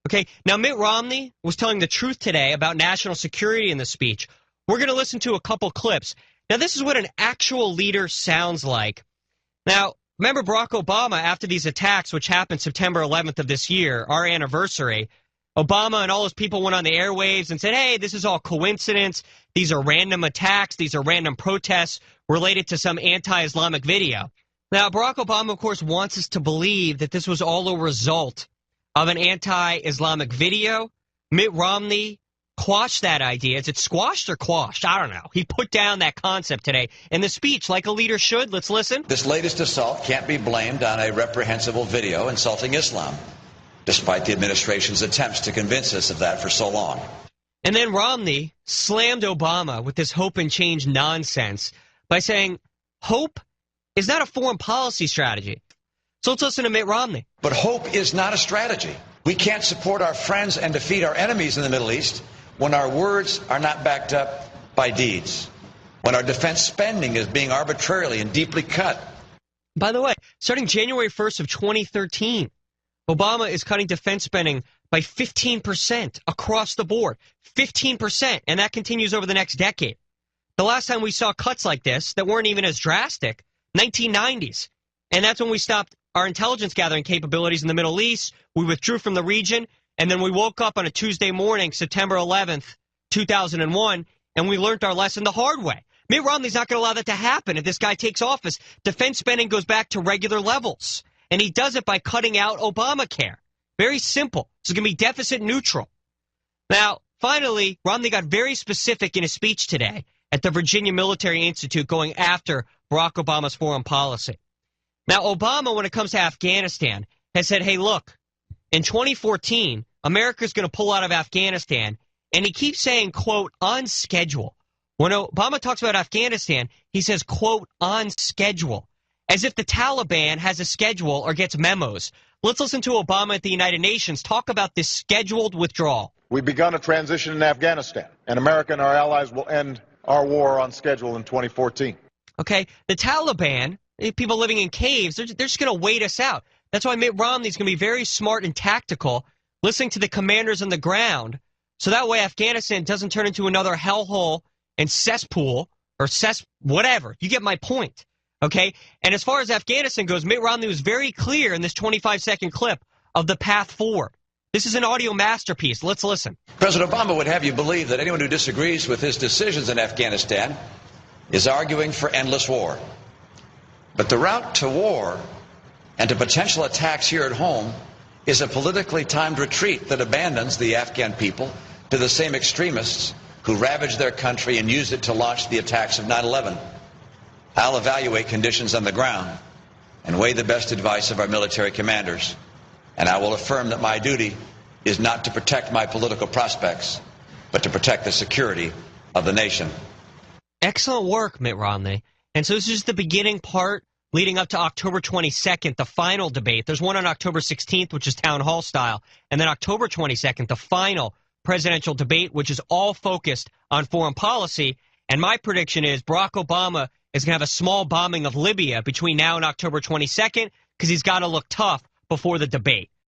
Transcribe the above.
Okay, now Mitt Romney was telling the truth today about national security in the speech. We're going to listen to a couple clips. Now, this is what an actual leader sounds like. Now, remember Barack Obama, after these attacks, which happened September 11th of this year, our anniversary, Obama and all those people went on the airwaves and said, hey, this is all coincidence. These are random attacks. These are random protests related to some anti-Islamic video. Now, Barack Obama, of course, wants us to believe that this was all a result of an anti-Islamic video. Mitt Romney quashed that idea. Is it squashed or quashed? I don't know. He put down that concept today in the speech like a leader should. Let's listen. This latest assault can't be blamed on a reprehensible video insulting Islam, despite the administration's attempts to convince us of that for so long. And then Romney slammed Obama with this hope and change nonsense by saying hope is not a foreign policy strategy. So let's listen to Mitt Romney. But hope is not a strategy. We can't support our friends and defeat our enemies in the Middle East when our words are not backed up by deeds, when our defense spending is being arbitrarily and deeply cut. By the way, starting January 1st of 2013, Obama is cutting defense spending by 15% across the board. 15%, and that continues over the next decade. The last time we saw cuts like this that weren't even as drastic, 1990s. And that's when we stopped our intelligence gathering capabilities in the Middle East. We withdrew from the region, and then we woke up on a Tuesday morning, September 11th, 2001, and we learned our lesson the hard way. Mitt Romney's not going to allow that to happen if this guy takes office. Defense spending goes back to regular levels, and he does it by cutting out Obamacare. Very simple. This is going to be deficit neutral. Now, finally, Romney got very specific in his speech today at the Virginia Military Institute going after Barack Obama's foreign policy. Now, Obama, when it comes to Afghanistan, has said, hey, look, in 2014, America's going to pull out of Afghanistan, and he keeps saying, quote, on schedule. When Obama talks about Afghanistan, he says, quote, on schedule, as if the Taliban has a schedule or gets memos. Let's listen to Obama at the United Nations talk about this scheduled withdrawal. We've begun a transition in Afghanistan, and America and our allies will end our war on schedule in 2014. Okay, the Taliban, people living in caves, they're just going to wait us out. That's why Mitt Romney's going to be very smart and tactical, listening to the commanders on the ground, so that way Afghanistan doesn't turn into another hellhole and cesspool or whatever. You get my point, okay? And as far as Afghanistan goes, Mitt Romney was very clear in this 25-second clip of the path forward. This is an audio masterpiece. Let's listen. President Obama would have you believe that anyone who disagrees with his decisions in Afghanistan is arguing for endless war. But the route to war and to potential attacks here at home is a politically timed retreat that abandons the Afghan people to the same extremists who ravaged their country and used it to launch the attacks of 9/11. I'll evaluate conditions on the ground and weigh the best advice of our military commanders, and I will affirm that my duty is not to protect my political prospects, but to protect the security of the nation. Excellent work, Mitt Romney. And so this is the beginning part leading up to October 22nd, the final debate. There's one on October 16th, which is town hall style. And then October 22nd, the final presidential debate, which is all focused on foreign policy. And my prediction is Barack Obama is going to have a small bombing of Libya between now and October 22nd because he's got to look tough before the debate.